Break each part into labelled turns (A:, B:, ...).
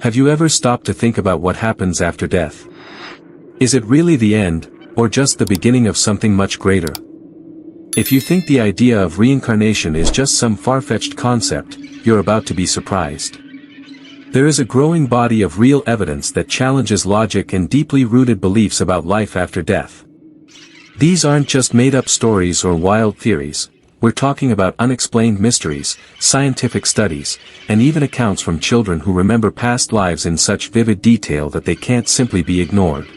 A: Have you ever stopped to think about what happens after death? Is it really the end, or just the beginning of something much greater? If you think the idea of reincarnation is just some far-fetched concept, you're about to be surprised. There is a growing body of real evidence that challenges logic and deeply rooted beliefs about life after death. These aren't just made-up stories or wild theories. We're talking about unexplained mysteries, scientific studies, and even accounts from children who remember past lives in such vivid detail that they can't simply be ignored.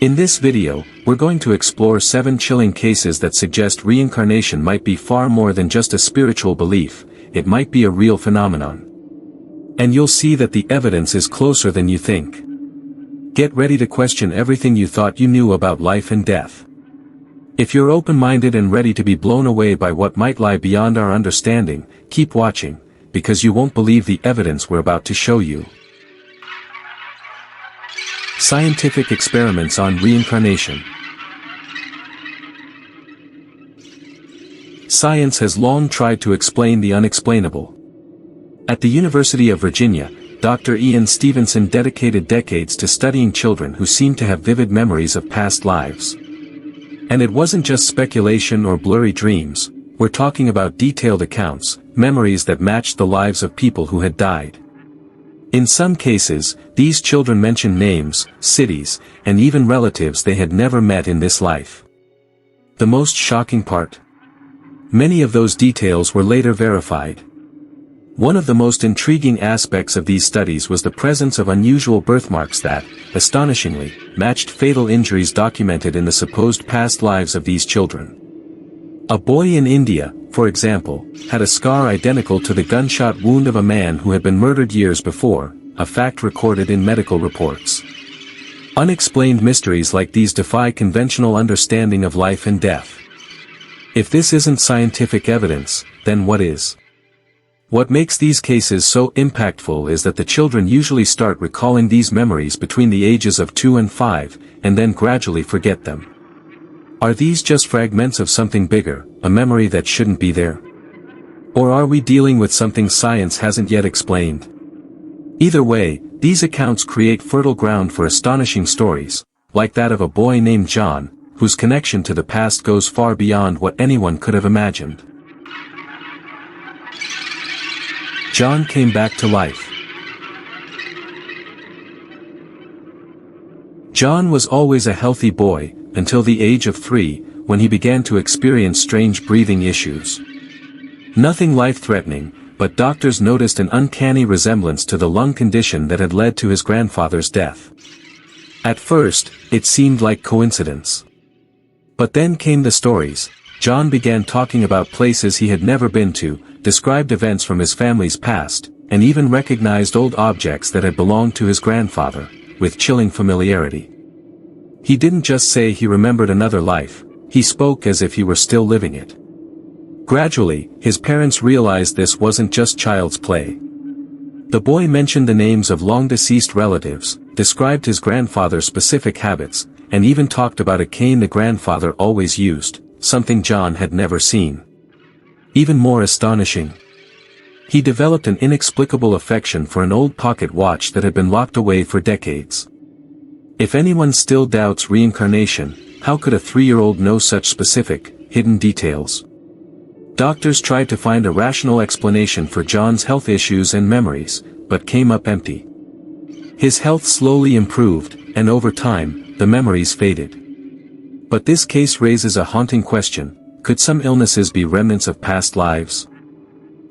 A: In this video, we're going to explore 7 chilling cases that suggest reincarnation might be far more than just a spiritual belief, it might be a real phenomenon. And you'll see that the evidence is closer than you think. Get ready to question everything you thought you knew about life and death. If you're open-minded and ready to be blown away by what might lie beyond our understanding, keep watching, because you won't believe the evidence we're about to show you. Scientific experiments on reincarnation. Science has long tried to explain the unexplainable. At the University of Virginia, Dr. Ian Stevenson dedicated decades to studying children who seemed to have vivid memories of past lives. And it wasn't just speculation or blurry dreams, we're talking about detailed accounts, memories that matched the lives of people who had died. In some cases, these children mentioned names, cities, and even relatives they had never met in this life. The most shocking part? Many of those details were later verified. One of the most intriguing aspects of these studies was the presence of unusual birthmarks that, astonishingly, matched fatal injuries documented in the supposed past lives of these children. A boy in India, for example, had a scar identical to the gunshot wound of a man who had been murdered years before, a fact recorded in medical reports. Unexplained mysteries like these defy conventional understanding of life and death. If this isn't scientific evidence, then what is? What makes these cases so impactful is that the children usually start recalling these memories between the ages of 2 and 5, and then gradually forget them. Are these just fragments of something bigger, a memory that shouldn't be there? Or are we dealing with something science hasn't yet explained? Either way, these accounts create fertile ground for astonishing stories, like that of a boy named John, whose connection to the past goes far beyond what anyone could have imagined. John came back to life. John was always a healthy boy, until the age of 3, when he began to experience strange breathing issues. Nothing life-threatening, but doctors noticed an uncanny resemblance to the lung condition that had led to his grandfather's death. At first, it seemed like coincidence. But then came the stories. John began talking about places he had never been to, described events from his family's past, and even recognized old objects that had belonged to his grandfather, with chilling familiarity. He didn't just say he remembered another life, he spoke as if he were still living it. Gradually, his parents realized this wasn't just child's play. The boy mentioned the names of long-deceased relatives, described his grandfather's specific habits, and even talked about a cane the grandfather always used, something John had never seen. Even more astonishing, he developed an inexplicable affection for an old pocket watch that had been locked away for decades. If anyone still doubts reincarnation, how could a 3-year-old know such specific, hidden details? Doctors tried to find a rational explanation for John's health issues and memories, but came up empty. His health slowly improved, and over time, the memories faded. But this case raises a haunting question: could some illnesses be remnants of past lives?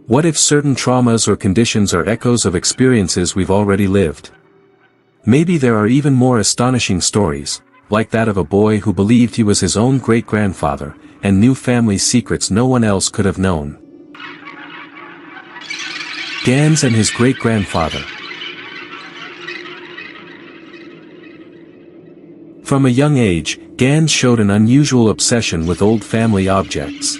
A: What if certain traumas or conditions are echoes of experiences we've already lived? Maybe there are even more astonishing stories, like that of a boy who believed he was his own great-grandfather, and knew family secrets no one else could have known. Gans and his great-grandfather. From a young age, Gans showed an unusual obsession with old family objects.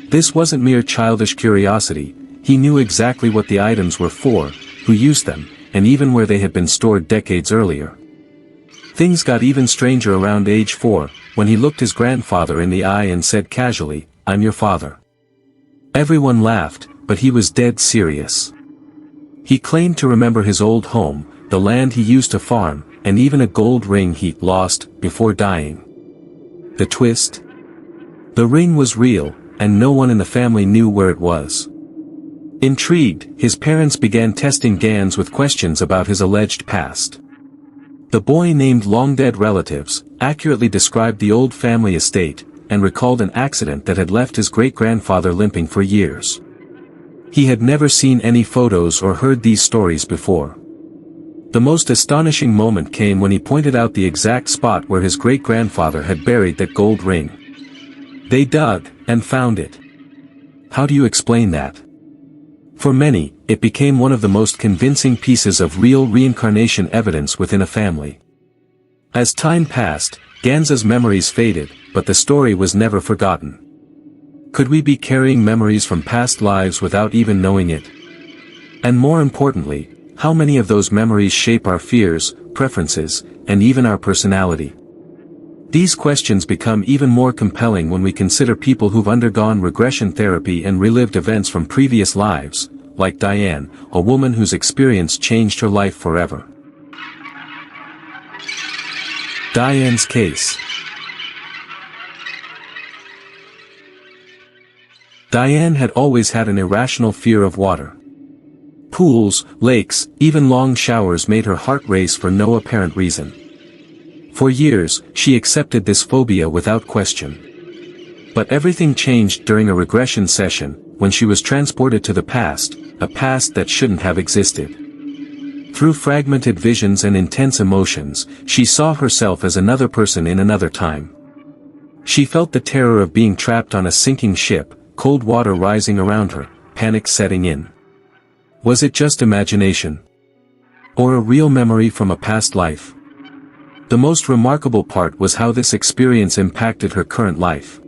A: This wasn't mere childish curiosity, he knew exactly what the items were for, who used them, and even where they had been stored decades earlier. Things got even stranger around age 4, when he looked his grandfather in the eye and said casually, "I'm your father." Everyone laughed, but he was dead serious. He claimed to remember his old home, the land he used to farm, and even a gold ring he lost before dying. The twist? The ring was real, and no one in the family knew where it was. Intrigued, his parents began testing Gans with questions about his alleged past. The boy named long-dead relatives, accurately described the old family estate, and recalled an accident that had left his great-grandfather limping for years. He had never seen any photos or heard these stories before. The most astonishing moment came when he pointed out the exact spot where his great-grandfather had buried that gold ring. They dug, and found it. How do you explain that? For many, it became one of the most convincing pieces of real reincarnation evidence within a family. As time passed, Gansa's memories faded, but the story was never forgotten. Could we be carrying memories from past lives without even knowing it? And more importantly, how many of those memories shape our fears, preferences, and even our personality? These questions become even more compelling when we consider people who've undergone regression therapy and relived events from previous lives, like Diane, a woman whose experience changed her life forever. Diane's case. Diane had always had an irrational fear of water. Pools, lakes, even long showers made her heart race for no apparent reason. For years, she accepted this phobia without question. But everything changed during a regression session, when she was transported to the past, a past that shouldn't have existed. Through fragmented visions and intense emotions, she saw herself as another person in another time. She felt the terror of being trapped on a sinking ship, cold water rising around her, panic setting in. Was it just imagination? Or a real memory from a past life? The most remarkable part was how this experience impacted her current life.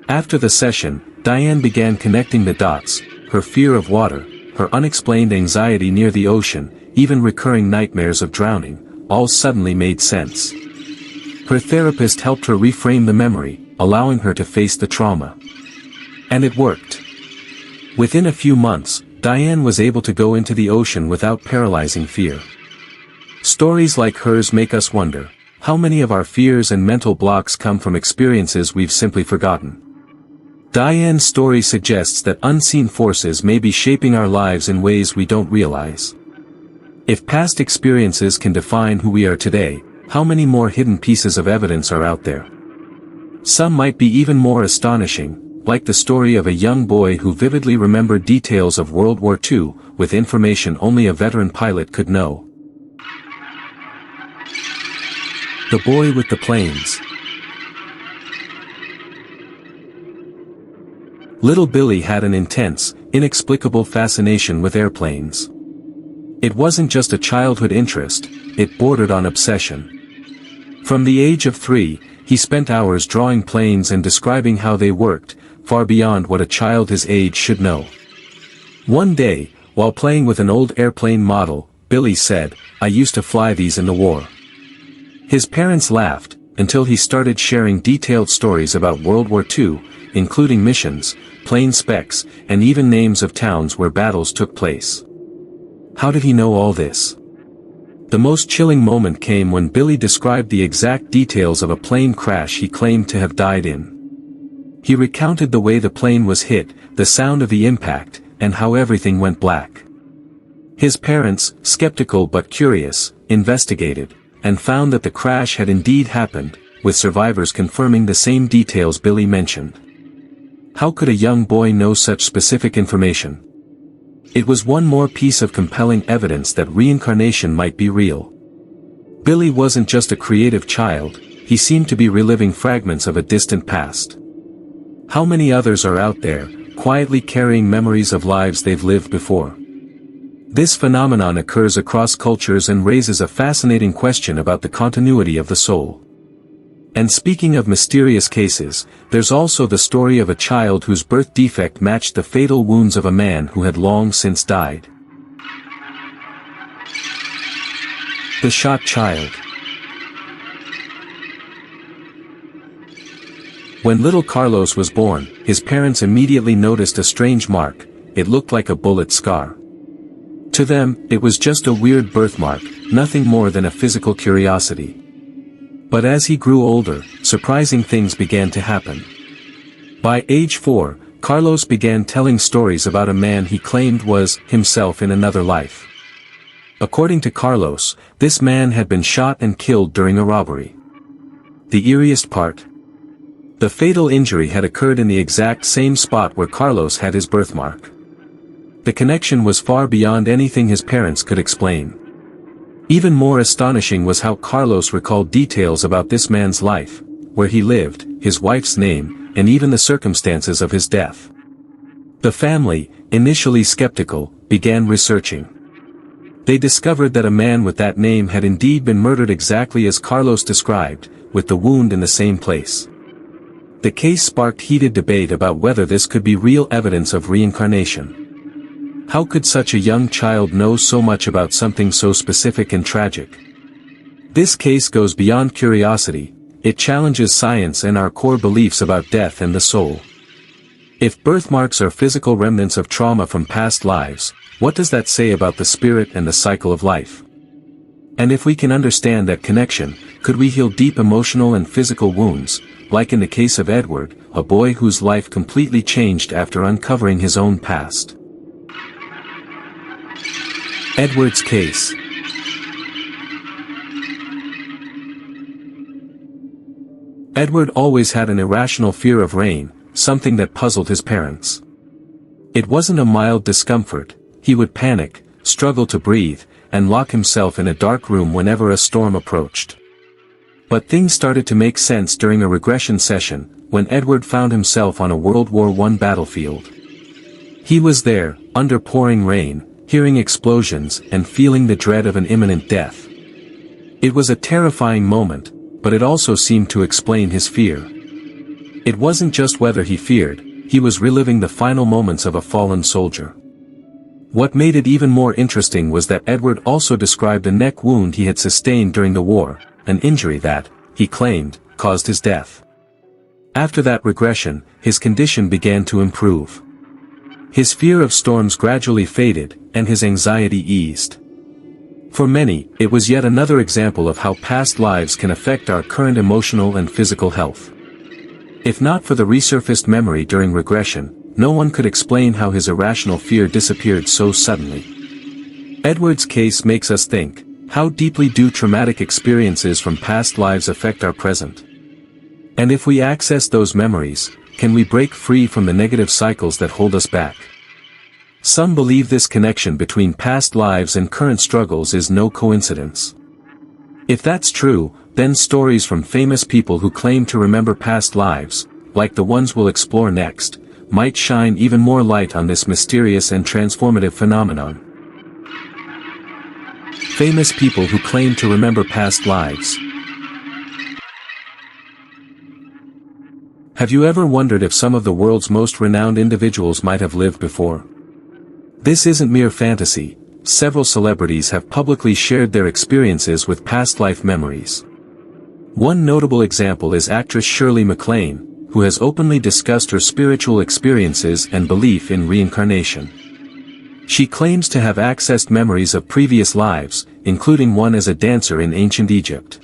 A: After the session, Diane began connecting the dots: her fear of water, her unexplained anxiety near the ocean, even recurring nightmares of drowning, all suddenly made sense. Her therapist helped her reframe the memory, allowing her to face the trauma. And it worked. Within a few months, Diane was able to go into the ocean without paralyzing fear. Stories like hers make us wonder, how many of our fears and mental blocks come from experiences we've simply forgotten? Diane's story suggests that unseen forces may be shaping our lives in ways we don't realize. If past experiences can define who we are today, how many more hidden pieces of evidence are out there? Some might be even more astonishing, like the story of a young boy who vividly remembered details of World War II, with information only a veteran pilot could know. The boy with the planes. Little Billy had an intense, inexplicable fascination with airplanes. It wasn't just a childhood interest, it bordered on obsession. From the age of 3, he spent hours drawing planes and describing how they worked, far beyond what a child his age should know. One day, while playing with an old airplane model, Billy said, "I used to fly these in the war." His parents laughed, until he started sharing detailed stories about World War II, including missions, plane specs, and even names of towns where battles took place. How did he know all this? The most chilling moment came when Billy described the exact details of a plane crash he claimed to have died in. He recounted the way the plane was hit, the sound of the impact, and how everything went black. His parents, skeptical but curious, investigated, and found that the crash had indeed happened, with survivors confirming the same details Billy mentioned. How could a young boy know such specific information? It was one more piece of compelling evidence that reincarnation might be real. Billy wasn't just a creative child, he seemed to be reliving fragments of a distant past. How many others are out there, quietly carrying memories of lives they've lived before? This phenomenon occurs across cultures and raises a fascinating question about the continuity of the soul. And speaking of mysterious cases, there's also the story of a child whose birth defect matched the fatal wounds of a man who had long since died. The shot child. When little Carlos was born, his parents immediately noticed a strange mark. It looked like a bullet scar. To them, it was just a weird birthmark, nothing more than a physical curiosity. But as he grew older, surprising things began to happen. By age 4, Carlos began telling stories about a man he claimed was himself in another life. According to Carlos, this man had been shot and killed during a robbery. The eeriest part? The fatal injury had occurred in the exact same spot where Carlos had his birthmark. The connection was far beyond anything his parents could explain. Even more astonishing was how Carlos recalled details about this man's life, where he lived, his wife's name, and even the circumstances of his death. The family, initially skeptical, began researching. They discovered that a man with that name had indeed been murdered exactly as Carlos described, with the wound in the same place. The case sparked heated debate about whether this could be real evidence of reincarnation. How could such a young child know so much about something so specific and tragic? This case goes beyond curiosity, it challenges science and our core beliefs about death and the soul. If birthmarks are physical remnants of trauma from past lives, what does that say about the spirit and the cycle of life? And if we can understand that connection, could we heal deep emotional and physical wounds, like in the case of Edward, a boy whose life completely changed after uncovering his own past? Edward's case. Edward always had an irrational fear of rain, something that puzzled his parents. It wasn't a mild discomfort. He would panic, struggle to breathe, and lock himself in a dark room whenever a storm approached. But things started to make sense during a regression session, when Edward found himself on a World War I battlefield. He was there, under pouring rain, hearing explosions and feeling the dread of an imminent death. It was a terrifying moment, but it also seemed to explain his fear. It wasn't just whether he feared, he was reliving the final moments of a fallen soldier. What made it even more interesting was that Edward also described a neck wound he had sustained during the war, an injury that, he claimed, caused his death. After that regression, his condition began to improve. His fear of storms gradually faded, and his anxiety eased. For many, it was yet another example of how past lives can affect our current emotional and physical health. If not for the resurfaced memory during regression, no one could explain how his irrational fear disappeared so suddenly. Edward's case makes us think, how deeply do traumatic experiences from past lives affect our present? And if we access those memories, can we break free from the negative cycles that hold us back? Some believe this connection between past lives and current struggles is no coincidence. If that's true, then stories from famous people who claim to remember past lives, like the ones we'll explore next, might shine even more light on this mysterious and transformative phenomenon. Famous people who claim to remember past lives. Have you ever wondered if some of the world's most renowned individuals might have lived before? This isn't mere fantasy. Several celebrities have publicly shared their experiences with past life memories. One notable example is actress Shirley MacLaine, who has openly discussed her spiritual experiences and belief in reincarnation. She claims to have accessed memories of previous lives, including one as a dancer in ancient Egypt.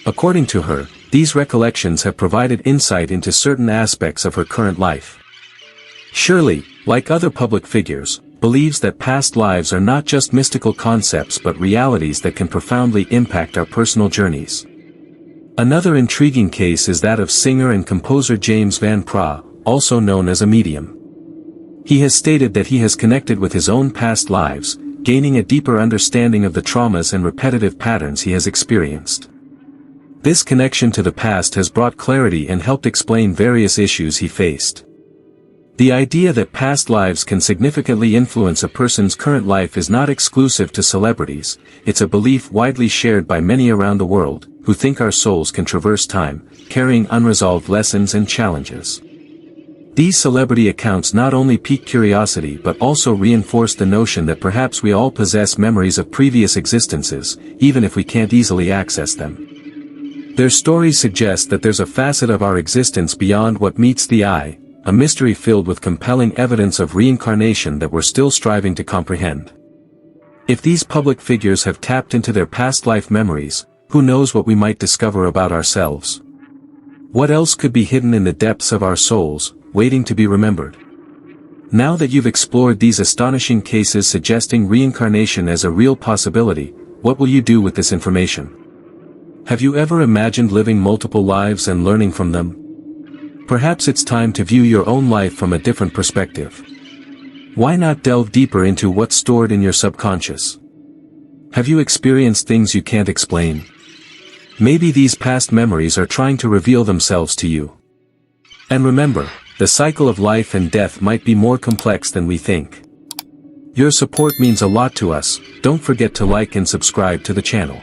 A: According to her, these recollections have provided insight into certain aspects of her current life. Shirley, like other public figures, believes that past lives are not just mystical concepts but realities that can profoundly impact our personal journeys. Another intriguing case is that of singer and composer James Van Praagh, also known as a medium. He has stated that he has connected with his own past lives, gaining a deeper understanding of the traumas and repetitive patterns he has experienced. This connection to the past has brought clarity and helped explain various issues he faced. The idea that past lives can significantly influence a person's current life is not exclusive to celebrities, it's a belief widely shared by many around the world, who think our souls can traverse time, carrying unresolved lessons and challenges. These celebrity accounts not only pique curiosity but also reinforce the notion that perhaps we all possess memories of previous existences, even if we can't easily access them. Their stories suggest that there's a facet of our existence beyond what meets the eye, a mystery filled with compelling evidence of reincarnation that we're still striving to comprehend. If these public figures have tapped into their past life memories, who knows what we might discover about ourselves? What else could be hidden in the depths of our souls, waiting to be remembered? Now that you've explored these astonishing cases suggesting reincarnation as a real possibility, what will you do with this information? Have you ever imagined living multiple lives and learning from them? Perhaps it's time to view your own life from a different perspective. Why not delve deeper into what's stored in your subconscious? Have you experienced things you can't explain? Maybe these past memories are trying to reveal themselves to you. And remember, the cycle of life and death might be more complex than we think. Your support means a lot to us. Don't forget to like and subscribe to the channel.